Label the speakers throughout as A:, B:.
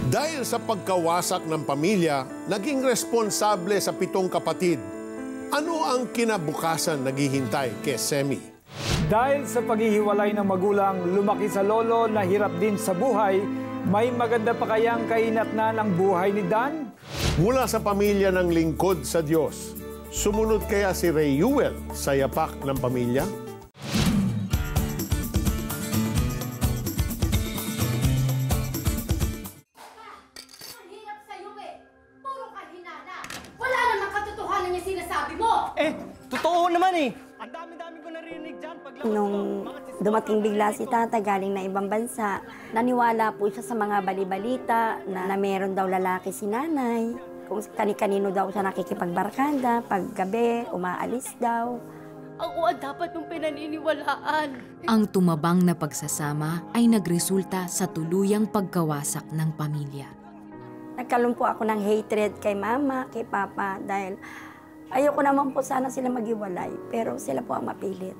A: Dahil sa pagkawasak ng pamilya, naging responsable sa 7 kapatid. Ano ang kinabukasan naghihintay kay Semi?
B: Dahil sa paghihiwalay ng magulang, lumaki sa lolo na hirap din sa buhay, may maganda pa kayang kahinatnan ang buhay ni Dan?
A: Mula sa pamilya ng lingkod sa Diyos, sumunod kaya si Reuel sa yapak ng pamilya?
C: Totoo naman eh. Ang dami-dami ko narinig dyan.
D: Nung dumating bigla si tata galing na ibang bansa, naniwala po siya sa mga balibalita na meron daw lalaki si nanay. Kung kani-kanino daw siya nakikipagbarkada, pag gabi, umaalis daw.
E: Ako ang dapat mong pinaniniwalaan.
F: Ang tumabang na pagsasama ay nagresulta sa tuluyang pagkawasak ng pamilya.
D: Nagkaroon po ako ng hatred kay mama, kay papa, dahil ayoko naman po sana sila maghiwalay, pero sila po ang mapilit.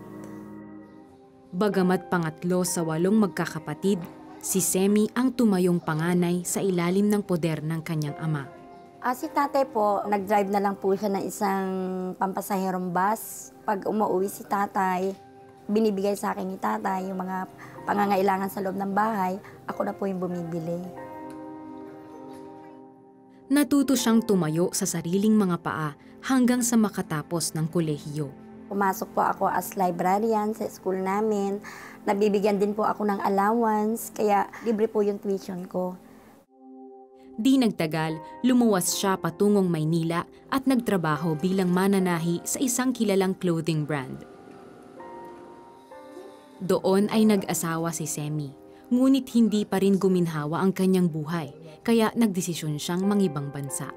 F: Bagamat pangatlo sa 8 magkakapatid, si Semi ang tumayong panganay sa ilalim ng poder ng kanyang ama.
D: Si tatay po, nag-drive na lang po siya ng isang pampasaherong bus. Pag umuwi si tatay, binibigay sa akin ni tatay yung mga pangangailangan sa loob ng bahay, ako na po yung bumibili.
F: Natuto siyang tumayo sa sariling mga paa hanggang sa makatapos ng kolehiyo.
D: Pumasok po ako as librarian sa school namin. Nabibigyan din po ako ng allowance, kaya libre po yung tuition ko.
F: Di nagtagal, lumuwas siya patungong Maynila at nagtrabaho bilang mananahi sa isang kilalang clothing brand. Doon ay nag-asawa si Semi, ngunit hindi pa rin guminhawa ang kanyang buhay, kaya nagdesisyon siyang mangibang bansa.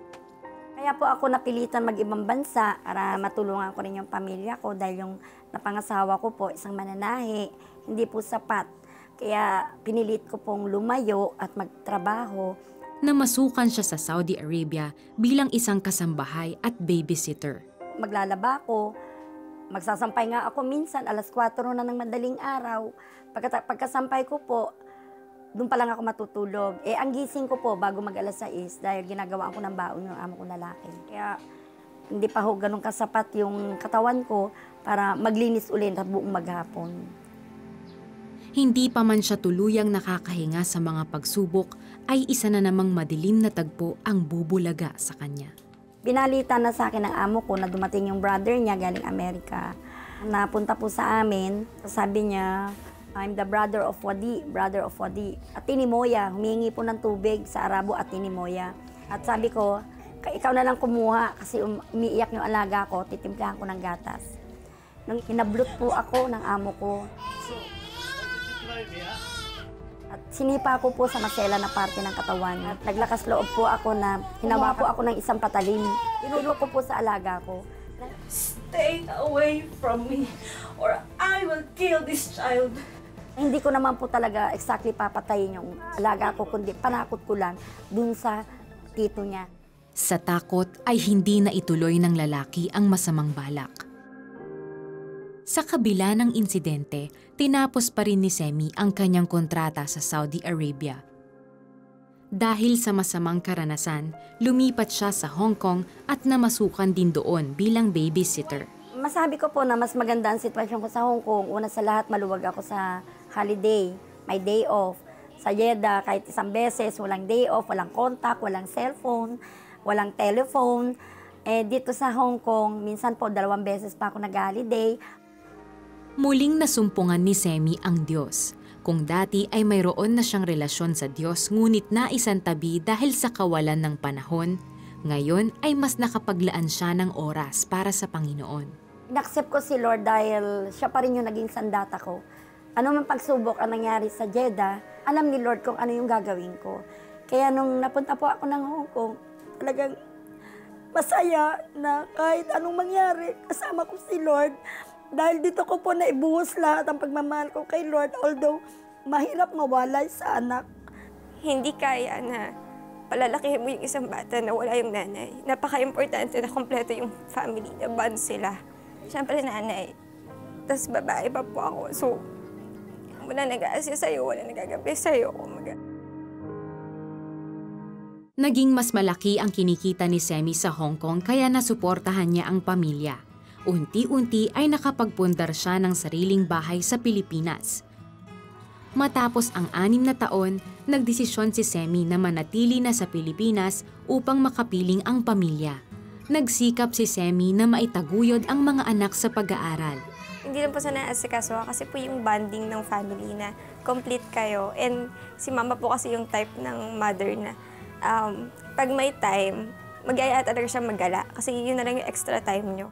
D: Kaya po ako napilitan mag-ibang bansa para matulungan ko rin yung pamilya ko dahil yung napangasawa ko po isang mananahi, hindi po sapat. Kaya pinilit ko pong lumayo at magtrabaho.
F: Namasukan siya sa Saudi Arabia bilang isang kasambahay at babysitter.
D: Maglalaba ko, magsasampay nga ako minsan, alas 4 na ng madaling araw. Pagkasampay ko po, doon pa lang ako matutulog. Ang gising ko po bago mag-alas 6 dahil ginagawaan ko ng baon yung amo ko lalaki. Kaya hindi pa ho ganun kasapat yung katawan ko para maglinis ulit at buong maghapon.
F: Hindi pa man siya tuluyang nakakahinga sa mga pagsubok, ay isa na namang madilim na tagpo ang bubulaga sa kanya.
D: Binalita na sa akin ng amo ko na dumating yung brother niya galing Amerika. Napunta po sa amin, sabi niya, I'm the brother of Wadi, brother of Wadi. At Tinimoya, humingi po ng tubig sa Arabo at Tinimoya. At sabi ko, ikaw na lang kumuha kasi umiiyak yung alaga ko, titimplahan ko ng gatas. Nung hinablot po ako ng amo ko. At sinipa ko po sa masela na parte ng katawan. At naglakas loob po ako na hinawa po ako ng isang patalim. Tinulog ko po sa alaga ko.
E: Stay away from me or I will kill this child.
D: Hindi ko naman po talaga exactly papatayin yung alaga ko, kundi panakot ko lang dun sa tito niya.
F: Sa takot ay hindi na ituloy ng lalaki ang masamang balak. Sa kabila ng insidente, tinapos pa rin ni Semi ang kanyang kontrata sa Saudi Arabia. Dahil sa masamang karanasan, lumipat siya sa Hong Kong at namasukan din doon bilang babysitter.
D: Masabi ko po na mas maganda ang sitwasyon ko sa Hong Kong. Una sa lahat, maluwag ako sa holiday, may day off. Sa Jeddah, kahit isang beses, walang day off, walang contact, walang cellphone, walang telephone. Dito sa Hong Kong, minsan po 2 beses pa ako nag-holiday.
F: Muling nasumpungan ni Semi ang Diyos. Kung dati ay mayroon na siyang relasyon sa Diyos ngunit naisantabi dahil sa kawalan ng panahon, ngayon ay mas nakapaglaan siya ng oras para sa Panginoon.
D: In-accept ko si Lord dahil siya pa rin yung naging sandata ko. Ano man pagsubok ang nangyari sa Jeddah, alam ni Lord kung ano yung gagawin ko. Kaya nung napunta po ako ng Hong Kong, talagang masaya na kahit anong mangyari, kasama ko si Lord. Dahil dito ko po naibuhos lahat ang pagmamahal ko kay Lord, although mahirap mawalay sa anak.
G: Hindi kaya na palalakihin mo yung isang bata na wala yung nanay. Napaka-importante na kompleto yung family, na bond sila. Siyempre nanay, tas babae pa po ako. So, wala nag-aasya sa'yo, wala nagagabi sa'yo.
F: Naging mas malaki ang kinikita ni Semi sa Hong Kong kaya nasuportahan niya ang pamilya. Unti-unti ay nakapagpundar siya ng sariling bahay sa Pilipinas. Matapos ang 6 na taon, nagdesisyon si Semi na manatili na sa Pilipinas upang makapiling ang pamilya. Nagsikap si Semi na maitaguyod ang mga anak sa pag-aaral.
G: Hindi lang po sa naasikaso kasi po yung bonding ng family na complete kayo. And si mama po kasi yung type ng mother na pag may time, mag-aaya talaga siya maggala kasi yun na lang yung extra time nyo.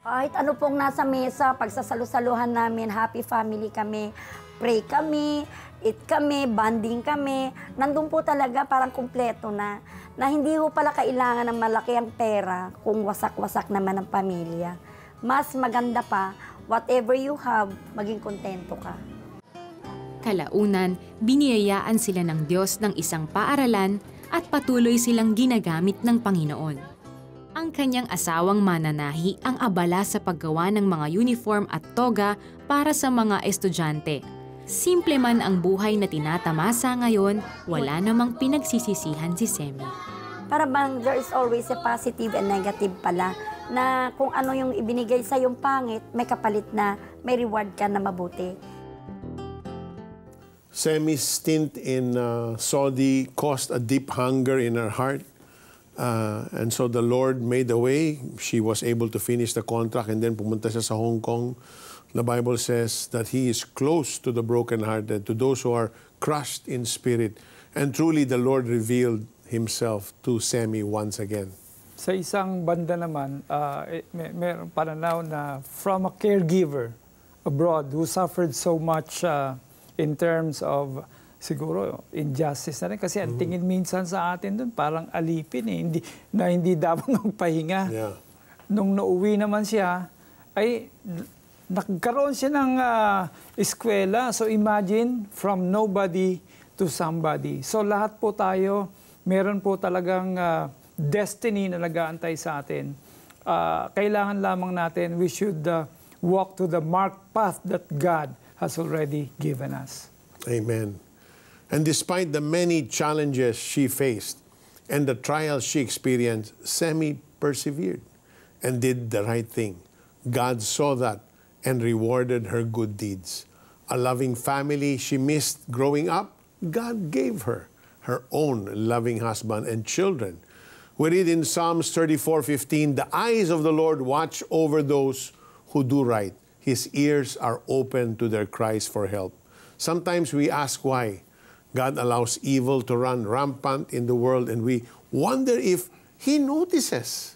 D: Kahit ano pong nasa mesa, pagsasalusaluhan namin, happy family kami, pray kami, eat kami, bonding kami. Nandun po talaga parang kumpleto na hindi po pala kailangan ng malaki ang pera kung wasak-wasak naman ang pamilya. Mas maganda pa, whatever you have, maging kontento ka.
F: Kalaunan, biniyayaan sila ng Diyos ng isang paaralan at patuloy silang ginagamit ng Panginoon. Ang kanyang asawang mananahi ang abala sa paggawa ng mga uniform at toga para sa mga estudyante. Simple man ang buhay na tinatamasa ngayon, wala namang pinagsisisihan si Semi.
D: Para bang there is always a positive and negative pala, na kung ano yung ibinigay sa yung pangit, may kapalit na may reward ka na mabuti.
A: Semi's stint in Saudi caused a deep hunger in her heart. And so the Lord made a way. She was able to finish the contract and then pumunta siya sa Hong Kong. The Bible says that He is close to the brokenhearted, to those who are crushed in spirit. And truly the Lord revealed Himself to Semi once again.
B: Sa isang banda naman, mayroong pananaw na from a caregiver abroad who suffered so much in terms of siguro injustice na rin. Kasi ang tingin minsan sa atin doon parang alipin hindi dapat magpahinga.
A: Yeah.
B: Nung nauwi naman siya, ay nagkaroon siya ng eskwela. So imagine, from nobody to somebody. So lahat po tayo, meron po talagang destiny na nag-aantay sa atin. Kailangan lamang natin, we should walk to the marked path that God has already given us.
A: Amen. And despite the many challenges she faced and the trials she experienced, Semi persevered and did the right thing. God saw that and rewarded her good deeds. A loving family she missed growing up, God gave her her own loving husband and children. We read in Psalms 34:15, "The eyes of the Lord watch over those who do right. His ears are open to their cries for help." Sometimes we ask why God allows evil to run rampant in the world, and we wonder if He notices.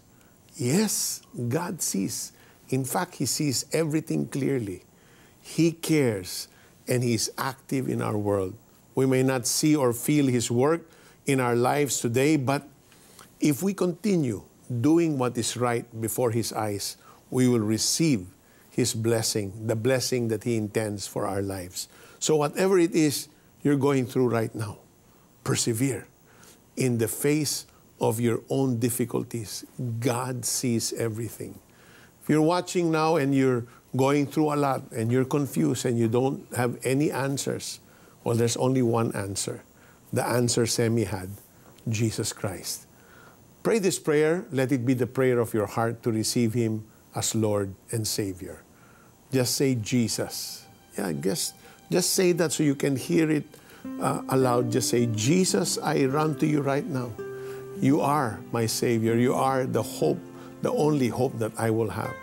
A: Yes, God sees. In fact, He sees everything clearly. He cares, and He is active in our world. We may not see or feel His work in our lives today, but if we continue doing what is right before His eyes, we will receive His blessing, the blessing that He intends for our lives. So whatever it is you're going through right now, persevere. In the face of your own difficulties, God sees everything. If you're watching now and you're going through a lot and you're confused and you don't have any answers, well, there's only one answer. The answer Semi had, Jesus Christ. Pray this prayer. Let it be the prayer of your heart to receive Him as Lord and Savior. Just say Jesus. Yeah, just say that so you can hear it aloud. Just say, Jesus, I run to you right now. You are my Savior. You are the hope, the only hope that I will have.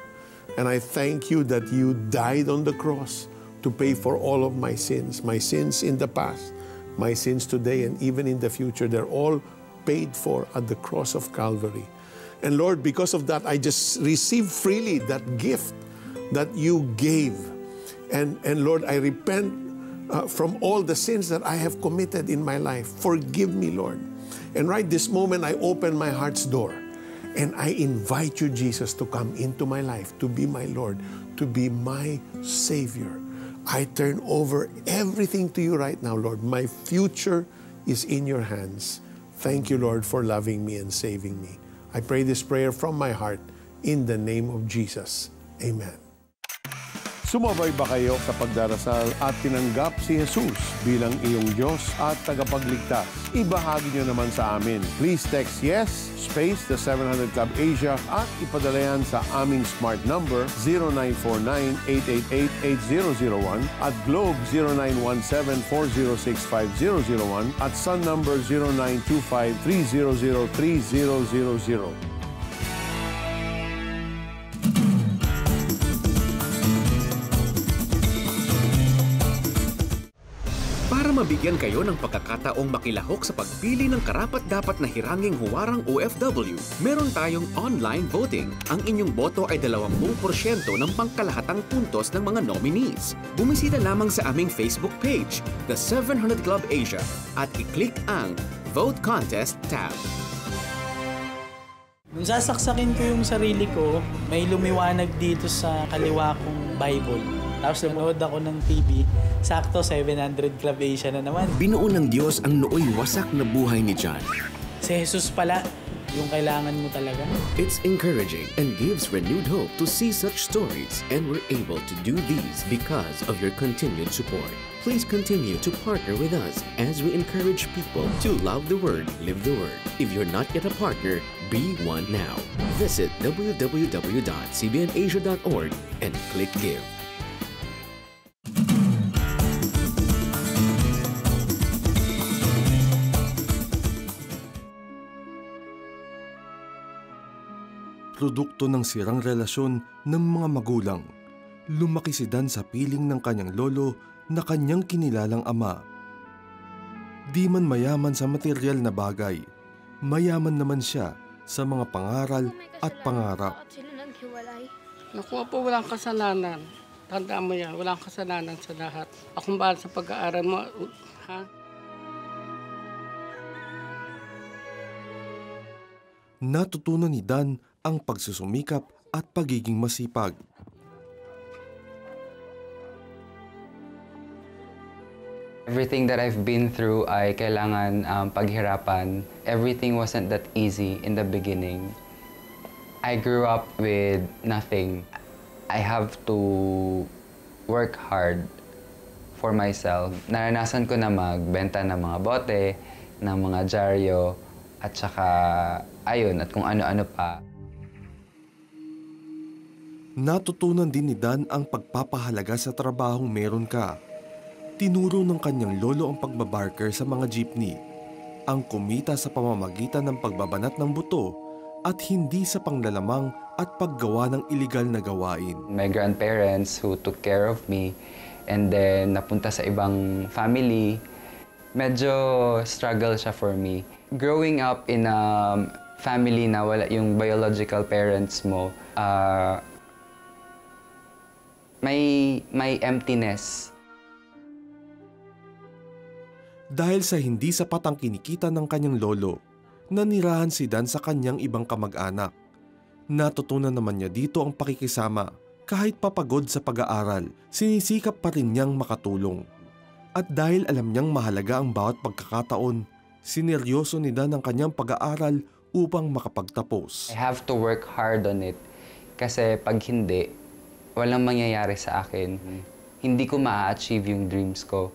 A: And I thank you that you died on the cross to pay for all of my sins in the past, my sins today, and even in the future. They're all paid for at the cross of Calvary. And Lord, because of that, I just receive freely that gift that you gave. And Lord, I repent from all the sins that I have committed in my life. Forgive me, Lord. And right this moment, I open my heart's door and I invite you, Jesus, to come into my life, to be my Lord, to be my Savior. I turn over everything to you right now, Lord. My future is in your hands. Thank you, Lord, for loving me and saving me. I pray this prayer from my heart in the name of Jesus. Amen. Sumabay ba kayo sa pagdarasal at tinanggap si Jesus bilang iyong Diyos at tagapagligtas? Ibahagi nyo naman sa amin. Please text YES, space the 700 Club Asia at ipadala yan sa aming smart number 0949-888-8001 at Globe 0917-406-5001 at Sun number 0925-300-3000.
H: Mabigyan kayo ng pagkakataong makilahok sa pagpili ng karapat-dapat na hiranging huwarang OFW, meron tayong online voting. Ang inyong boto ay 20% ng pangkalahatang puntos ng mga nominees. Bumisita lamang sa aming Facebook page, The 700 Club Asia, at i-click ang Vote Contest tab.
I: Nung sasaksakin ko yung sarili ko, may lumiwanag dito sa kaliwa kong Bible. Tapos nanood ako ng TV, sakto 700 Club Asia na naman.
H: Binuo ng Diyos ang nooy wasak na buhay ni John.
I: Si Jesus pala, yung kailangan mo talaga.
H: It's encouraging and gives renewed hope to see such stories, and we're able to do these because of your continued support. Please continue to partner with us as we encourage people to love the Word, live the Word. If you're not yet a partner, be one now. Visit www.cbnasia.org and click Give.
J: Produkto ng sirang relasyon ng mga magulang, lumaki si Dan sa piling ng kanyang lolo na kanyang kinilalang ama. Di man mayaman sa material na bagay, mayaman naman siya sa mga pangaral at pangarap.
K: Naku po, walang kasalanan. Tandaan mo yan, walang kasalanan sa lahat. Akong bahal sa pag-aaral mo, ha?
J: Natutunan ni Dan ang pagsusumikap at pagiging masipag.
L: Everything that I've been through ay kailangan paghirapan. Everything wasn't that easy in the beginning. I grew up with nothing. I have to work hard for myself. Naranasan ko na magbenta ng mga bote, ng mga dyaryo, at saka ayun, at kung ano-ano pa.
J: Natutunan din ni Dan ang pagpapahalaga sa trabahong meron ka. Tinuro ng kanyang lolo ang pagbabarker sa mga jeepney, ang kumita sa pamamagitan ng pagbabanat ng buto at hindi sa panglalamang at paggawa ng iligal na gawain.
L: My grandparents who took care of me, and then napunta sa ibang family, medyo struggle siya for me. Growing up in a family na wala yung biological parents mo, may emptiness.
J: Dahil sa hindi sapat ang kinikita ng kanyang lolo, nanirahan si Dan sa kanyang ibang kamag-anak. Natutunan naman niya dito ang pakikisama. Kahit papagod sa pag-aaral, sinisikap pa rin niyang makatulong. At dahil alam niyang mahalaga ang bawat pagkakataon, sineryoso ni Dan ang kanyang pag-aaral upang makapagtapos.
L: I have to work hard on it kasi pag hindi, walang mangyayari sa akin. Hindi ko ma-achieve yung dreams ko.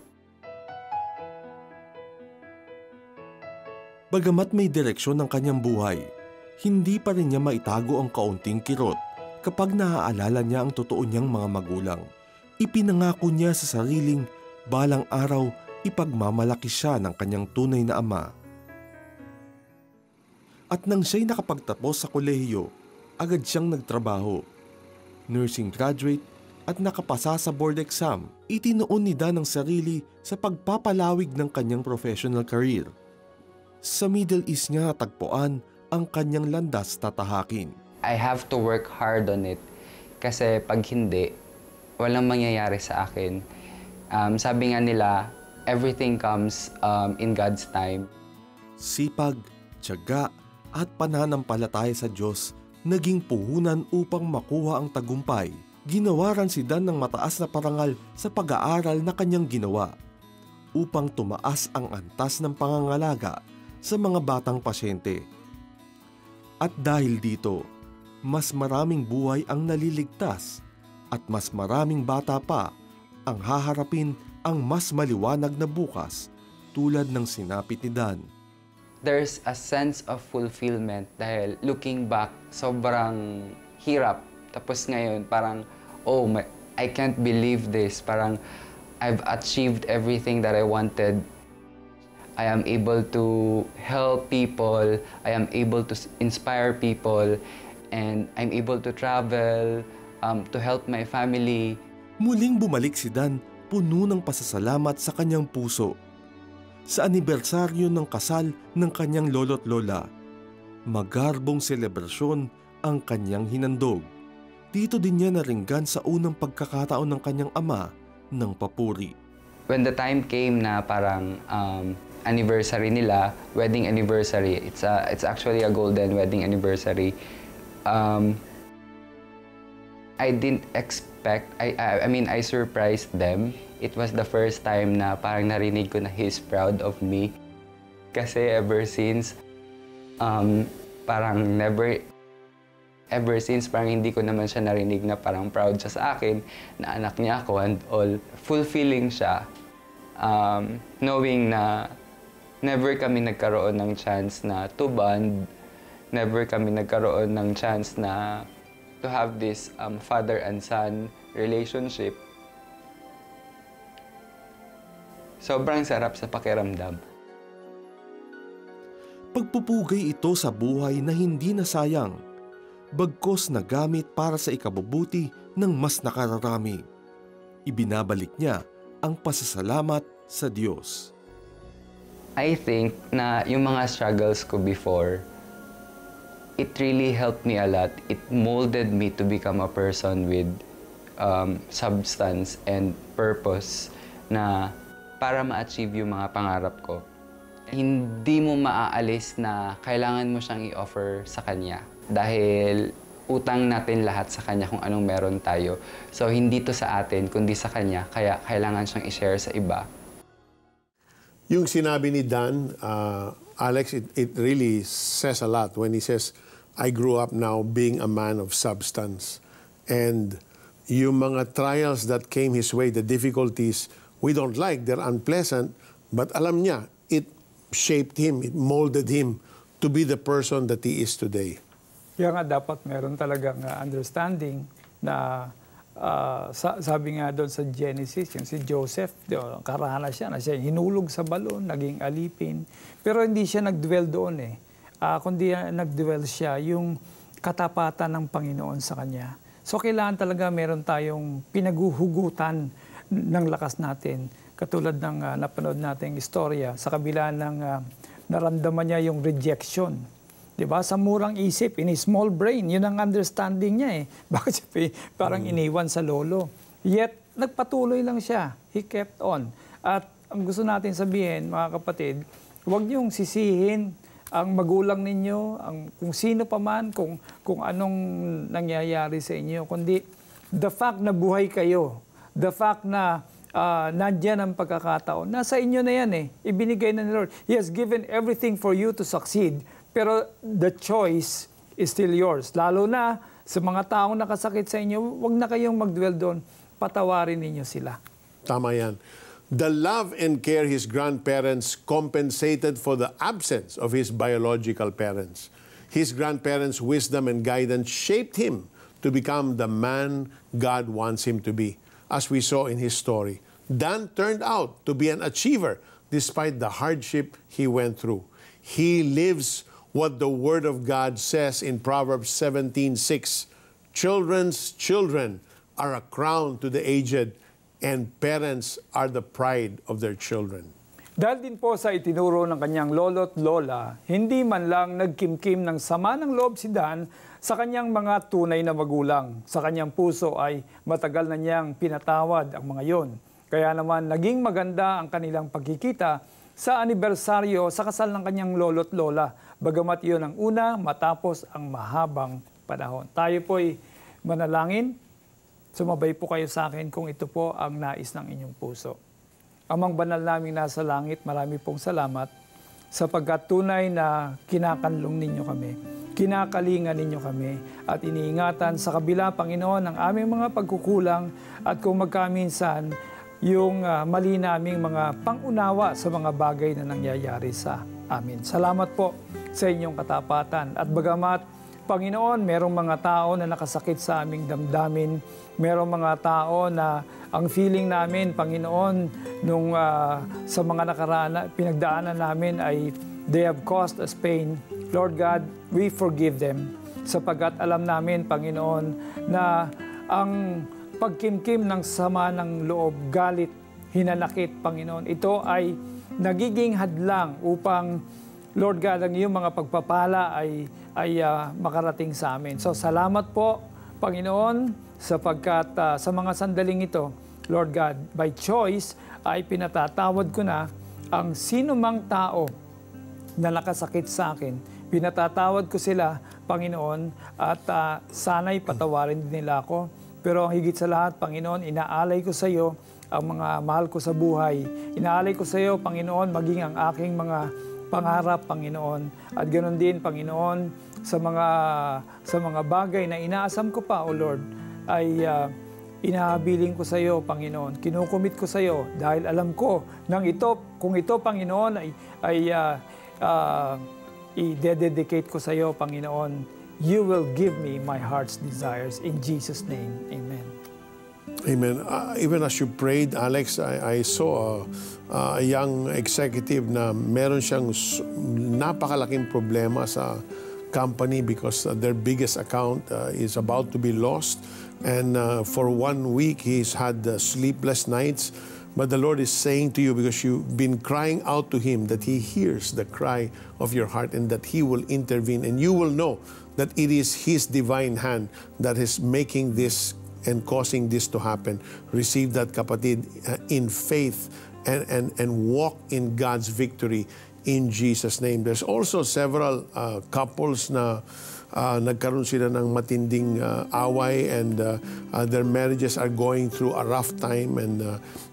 J: Bagamat may direksyon ng kanyang buhay, hindi pa rin niya maitago ang kaunting kirot kapag naaalala niya ang totoo niyang mga magulang. Ipinangako niya sa sariling balang araw ipagmamalaki siya ng kanyang tunay na ama. At nang siya'y nakapagtapos sa kolehiyo, agad siyang nagtrabaho. Nursing graduate at nakapasa sa board exam, itinoon ni Dan ang sarili sa pagpapalawig ng kanyang professional career. Sa Middle East niya natagpuan ang kanyang landas tatahakin.
L: I have to work hard on it kasi pag hindi, walang mangyayari sa akin. Sabi nga nila, everything comes in God's time.
J: Sipag, tiyaga at pananampalataya sa Diyos naging puhunan upang makuha ang tagumpay. Ginawaran si Dan ng mataas na parangal sa pag-aaral na kanyang ginawa upang tumaas ang antas ng pangangalaga sa mga batang pasyente. At dahil dito, mas maraming buhay ang naliligtas at mas maraming bata pa ang haharapin ang mas maliwanag na bukas tulad ng sinapit ni Dan.
L: There's a sense of fulfillment dahil looking back, sobrang hirap. Tapos ngayon, parang, I can't believe this. Parang, I've achieved everything that I wanted. I am able to help people. I am able to inspire people. And I'm able to travel, to help my family.
J: Muling bumalik si Dan, puno ng pasasalamat sa kanyang puso. Sa anibersaryo ng kasal ng kanyang lolo't lola, magarbong selebrasyon ang kanyang hinandog. Dito din niya naringgan sa unang pagkakataon ng kanyang ama ng papuri.
L: When the time came na parang anniversary nila, wedding anniversary, it's actually a golden wedding anniversary. I didn't expect, I surprised them. It was the first time na parang narinig ko na he's proud of me. Kasi ever since parang hindi ko naman siya narinig na parang proud siya sa akin, na anak niya ako and all. Fulfilling siya. Knowing na never kami nagkaroon ng chance na to bond, never kami nagkaroon ng chance na to have this father and son relationship. Sobrang sarap sa pakiramdam.
J: Pagpupugay ito sa buhay na hindi nasayang, bagkos na gamit para sa ikabubuti ng mas nakararami. Ibinabalik niya ang pasasalamat sa Diyos.
L: I think na yung mga struggles ko before, it really helped me a lot. It molded me to become a person with substance and purpose na para ma-achieve yung mga pangarap ko. Hindi mo maaalis na kailangan mo siyang i-offer sa Kanya. Dahil utang natin lahat sa Kanya kung anong meron tayo. So hindi to sa atin, kundi sa Kanya. Kaya kailangan siyang i-share sa iba.
A: Yung sinabi ni Dan, Alex, it really says a lot when he says, I grew up now being a man of substance. And yung mga trials that came his way, the difficulties, we don't like, they're unpleasant, but alam niya, it shaped him, it molded him to be the person that he is today.
B: Kaya nga dapat meron talagang understanding na sabi nga doon sa Genesis, yung si Joseph, karahanas siya na siya hinulog sa balon, naging alipin. Pero hindi siya nag-dwell doon kundi nag-dwell siya yung katapatan ng Panginoon sa kanya. So kailangan talaga meron tayong pinaguhugutan ng lakas natin. Katulad ng napanood nating istorya, sa kabila ng naramdaman niya yung rejection. Diba? Sa murang isip, in his small brain, yun ang understanding niya Bakit siya parang iniwan sa lolo? Yet, nagpatuloy lang siya. He kept on. At ang gusto natin sabihin, mga kapatid, huwag niyong sisihin ang magulang ninyo, kung sino pa man, kung anong nangyayari sa inyo. Kundi, the fact na buhay kayo, the fact na nandyan ang pagkakataon, nasa inyo na yan Ibinigay na ni Lord. He has given everything for you to succeed. Pero the choice is still yours. Lalo na sa mga taong nakasakit sa inyo, huwag na kayong mag-dwell doon. Patawarin ninyo sila.
A: Tama yan. The love and care his grandparents compensated for the absence of his biological parents. His grandparents' wisdom and guidance shaped him to become the man God wants him to be. As we saw in his story, Dan turned out to be an achiever despite the hardship he went through. He lives what the Word of God says in Proverbs 17:6. Children's children are a crown to the aged, and parents are the pride of their children.
B: Dahil din po sa itinuro ng kanyang lolo't lola, hindi man lang nagkimkim ng sama ng loob si Dan sa kanyang mga tunay na magulang. Sa kanyang puso ay matagal na niyang pinatawad ang mga yon. Kaya naman naging maganda ang kanilang pagkikita sa anibersaryo sa kasal ng kanyang lolo't lola. Bagamat iyon ang una matapos ang mahabang panahon. Tayo po'y manalangin. Sumabay po kayo sa akin kung ito po ang nais ng inyong puso. Amang banal naming nasa langit, marami pong salamat sapagkat tunay na kinakanlong ninyo kami. kinakalingan ninyo kami at iniingatan sa kabila, Panginoon, ng aming mga pagkukulang at kung magkaminsan yung mali naming mga pangunawa sa mga bagay na nangyayari sa amin. Salamat po sa inyong katapatan. At bagamat, Panginoon, merong mga tao na nakasakit sa aming damdamin, merong mga tao na ang feeling namin, Panginoon, nung sa mga nakaraan, pinagdaanan namin ay they have caused us pain. Lord God, we forgive them sapagkat alam namin, Panginoon, na ang pagkimkim ng sama ng loob, galit, hinanakit, Panginoon, ito ay nagiging hadlang upang, Lord God, ang iyong mga pagpapala ay makarating sa amin. So salamat po, Panginoon, sapagkat sa mga sandaling ito, Lord God, by choice ay pinatatawad ko na ang sinumang tao na nakasakit sa akin. Pinatatawad ko sila, Panginoon, at sana'y patawarin din nila ako. Pero higit sa lahat, Panginoon, inaalay ko sa iyo ang mga mahal ko sa buhay. Inaalay ko sa iyo, Panginoon, maging ang aking mga pangarap, Panginoon. At ganoon din, Panginoon, sa mga bagay na inaasam ko pa, O Lord, ay inahabiling ko sa iyo, Panginoon. Kinukumit ko sa iyo dahil alam ko nang kung ito, Panginoon, ay i-dedicate ko sa iyo, Panginoon, you will give me my heart's desires. In Jesus' name, amen.
A: Amen. Even as you prayed, Alex, I saw a young executive na meron siyang napakalaking problema sa company because their biggest account is about to be lost. And for 1 week, he's had sleepless nights. But the Lord is saying to you, because you've been crying out to Him, that He hears the cry of your heart and that He will intervene. And you will know that it is His divine hand that is making this and causing this to happen. Receive that, kapatid, in faith and walk in God's victory in Jesus' name. There's also several couples na nagkaroon sila ng matinding away and their marriages are going through a rough time and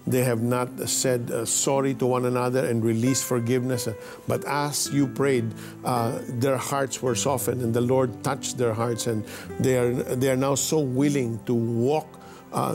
A: they have not said sorry to one another and released forgiveness. But as you prayed, their hearts were softened and the Lord touched their hearts and they are now so willing to walk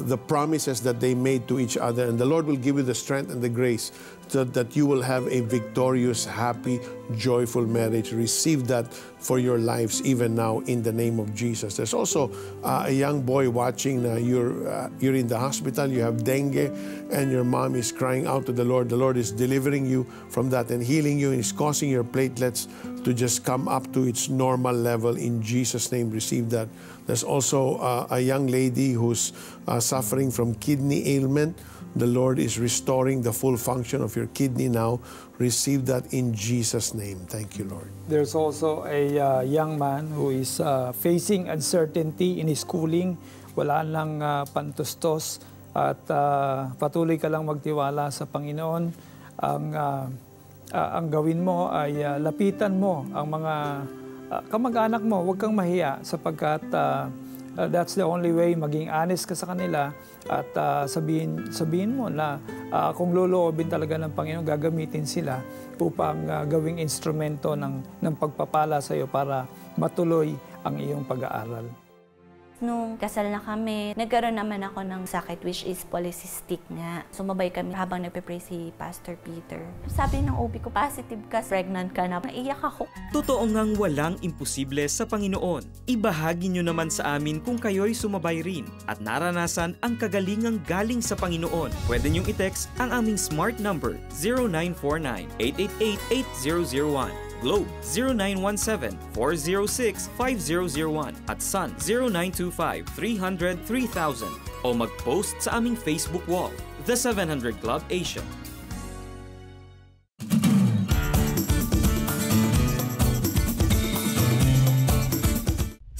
A: the promises that they made to each other. And the Lord will give you the strength and the grace so that you will have a victorious, happy, joyful marriage. Receive that for your lives even now in the name of Jesus. There's also a young boy watching. You're in the hospital, you have dengue, and your mom is crying out to the Lord. The Lord is delivering you from that and healing you and is causing your platelets to just come up to its normal level. In Jesus' name, receive that. There's also a young lady who's suffering from kidney ailment. The Lord is restoring the full function of your kidney now. Receive that in Jesus' name. Thank you, Lord.
B: There's also a young man who is facing uncertainty in his schooling. Wala lang pantustos at patuloy ka lang magtiwala sa Panginoon. Ang gawin mo ay lapitan mo ang mga kamag-anak mo. Huwag kang mahiya sapagkat that's the only way. Maging honest ka sa kanila at sabihin mo na kung loloobin talaga ng Panginoon, gagamitin sila upang gawing instrumento ng pagpapala sa iyo para matuloy ang iyong pag-aaral.
E: Nung kasal na kami, nagkaroon naman ako ng sakit which is polycystic nga. Sumabay kami habang nagpe-pray si Pastor Peter. Sabi ng OB ko, positive ka, pregnant ka na. Naiyak ako.
M: Totoo ngang walang imposible sa Panginoon. Ibahagi nyo naman sa amin kung kayo'y sumabay rin at naranasan ang kagalingang galing sa Panginoon. Pwede nyong i-text ang aming smart number 0949-888-8001. Globe 0917-406-5001 at Sun 0925-300-3000 o mag-post sa aming Facebook wall, The 700 Club Asia.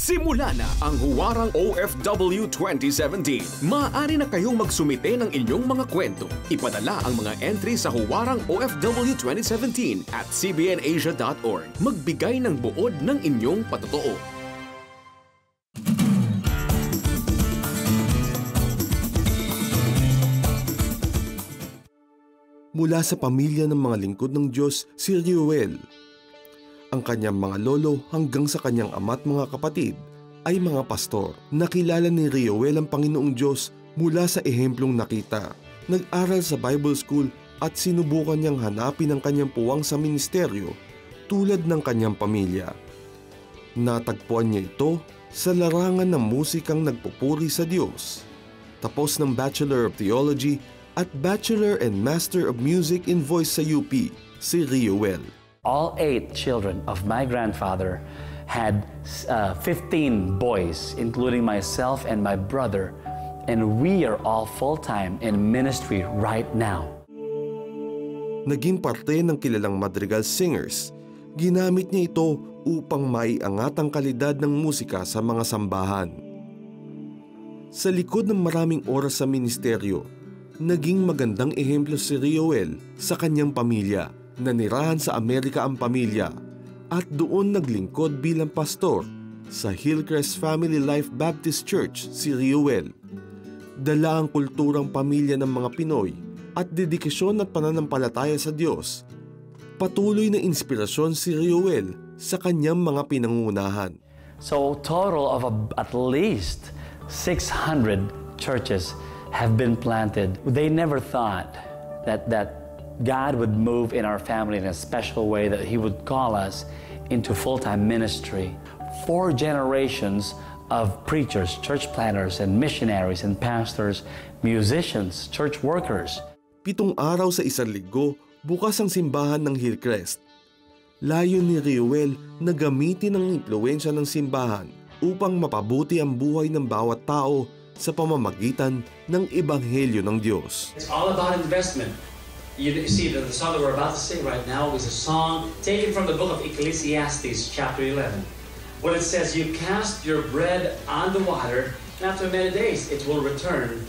H: Simula na ang Huwarang OFW 2017. Maaari na kayong magsumite ng inyong mga kwento. Ipadala ang mga entry sa Huwarang OFW 2017 at cbnasia.org. Magbigay ng buod ng inyong patotoo.
J: Mula sa pamilya ng mga lingkod ng Diyos, si Reuel. Ang kanyang mga lolo hanggang sa kanyang ama't mga kapatid ay mga pastor. Nakilala ni Rioel ang Panginoong Diyos mula sa ehemplong nakita. Nag-aral sa Bible School at sinubukan niyang hanapin ang kanyang puwang sa ministeryo tulad ng kanyang pamilya. Natagpuan niya ito sa larangan ng musikang nagpupuri sa Diyos. Tapos ng Bachelor of Theology at Bachelor and Master of Music in Voice sa UP, si Rioel.
N: All 8 children of my grandfather had 15 boys, including myself and my brother, and we are all full-time in ministry right now.
J: Naging parte ng kilalang madrigal singers. Ginamit niya ito upang maiangat ang kalidad ng musika sa mga sambahan. Sa likod ng maraming oras sa ministeryo, naging magandang ehemplo si Rioel sa kanyang pamilya. Nanirahan sa Amerika ang pamilya at doon naglingkod bilang pastor sa Hillcrest Family Life Baptist Church si Rioel. Dala ang kulturang pamilya ng mga Pinoy at dedikasyon at pananampalataya sa Diyos. Patuloy na inspirasyon si Rioel sa kanyang mga pinangunahan.
N: So total of at least 600 churches have been planted. They never thought that God would move in our family in a special way, that He would call us into full-time ministry. 4 generations of preachers, church planners, and missionaries, and pastors, musicians, church workers.
J: 7 araw sa isang linggo, bukas ang simbahan ng Hillcrest. Layo ni Rioel na gamitin ang impluwensya ng simbahan upang mapabuti ang buhay ng bawat tao sa pamamagitan ng Ebanghelyo ng Diyos.
O: It's all about investment. You see that the song that we're about to sing right now is a song taken from the book of Ecclesiastes, chapter 11. When it says, you cast your bread on the water, and after many days it will return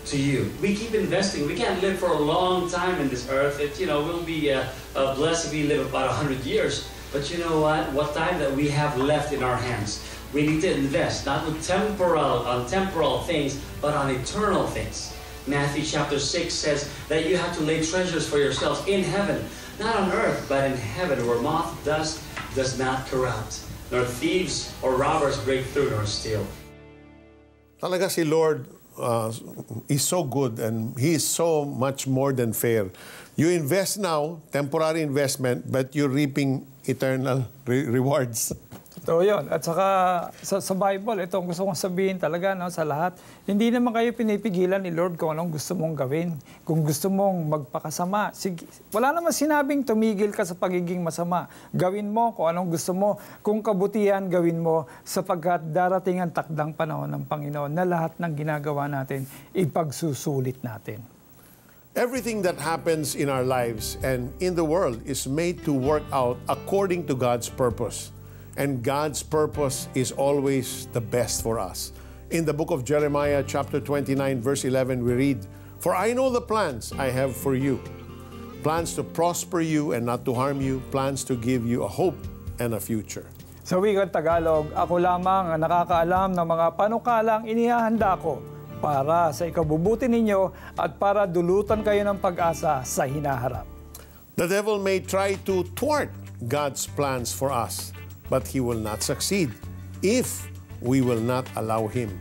O: to you. We keep investing. We can't live for a long time in this earth. We'll be blessed if we live about 100 years. But you know what? What time that we have left in our hands, we need to invest, not with temporal things, but on eternal things. Matthew chapter 6 says that you have to lay treasures for yourselves in heaven, not on earth, but in heaven, where moth dust does not corrupt, nor thieves or robbers break through nor steal.
A: Talaga si Lord is so good, and He is so much more than fair. You invest now, temporary investment, but you're reaping eternal rewards.
B: Ito yun. At saka sa Bible, ito ang gusto kong sabihin talaga sa lahat. Hindi naman kayo pinipigilan ni Lord kung anong gusto mong gawin. Kung gusto mong magpakasama, sige, wala naman sinabing tumigil ka sa pagiging masama. Gawin mo kung anong gusto mo. Kung kabutihan, gawin mo sapagkat darating ang takdang panahon ng Panginoon na lahat ng ginagawa natin, ipagsusulit natin.
A: Everything that happens in our lives and in the world is made to work out according to God's purpose. And God's purpose is always the best for us. In the book of Jeremiah, chapter 29, verse 11, we read, "For I know the plans I have for you, plans to prosper you and not to harm you, plans to give you a hope and a future."
B: Sa wikang Tagalog, ako lamang ang nakakaalam ng mga panukalang inihahanda ko para sa ikabubuti ninyo at para dulutan kayo ng pag-asa sa hinaharap.
A: The devil may try to thwart God's plans for us, but he will not succeed if we will not allow him.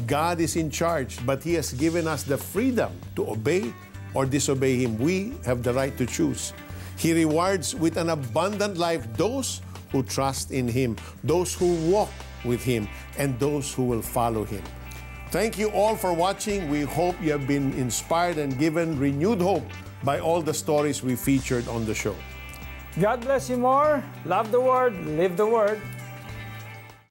A: God is in charge, but He has given us the freedom to obey or disobey Him. We have the right to choose. He rewards with an abundant life those who trust in Him, those who walk with Him, and those who will follow Him. Thank you all for watching. We hope you have been inspired and given renewed hope by all the stories we featured on the show.
B: God bless you more. Love the Word, live the Word.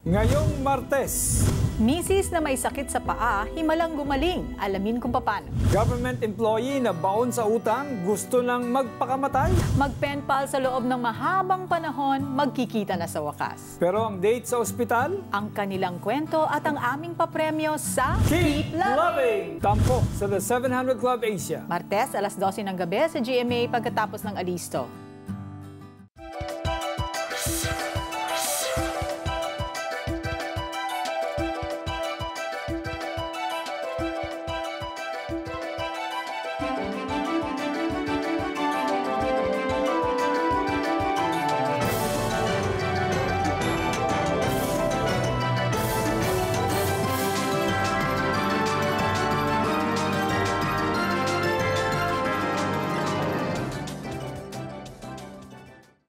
B: Ngayong Martes,
P: misis na may sakit sa paa, himalang gumaling. Alamin kung paano.
B: Government employee na baon sa utang, gusto lang magpakamatay.
P: Mag-pen pal sa loob ng mahabang panahon, magkikita na sa wakas.
B: Pero ang date sa ospital?
P: Ang kanilang kwento at ang aming papremyo sa
B: Keep Loving! Tampok sa The 700 Club Asia.
P: Martes, alas 12 ng gabi sa GMA pagkatapos ng Alisto.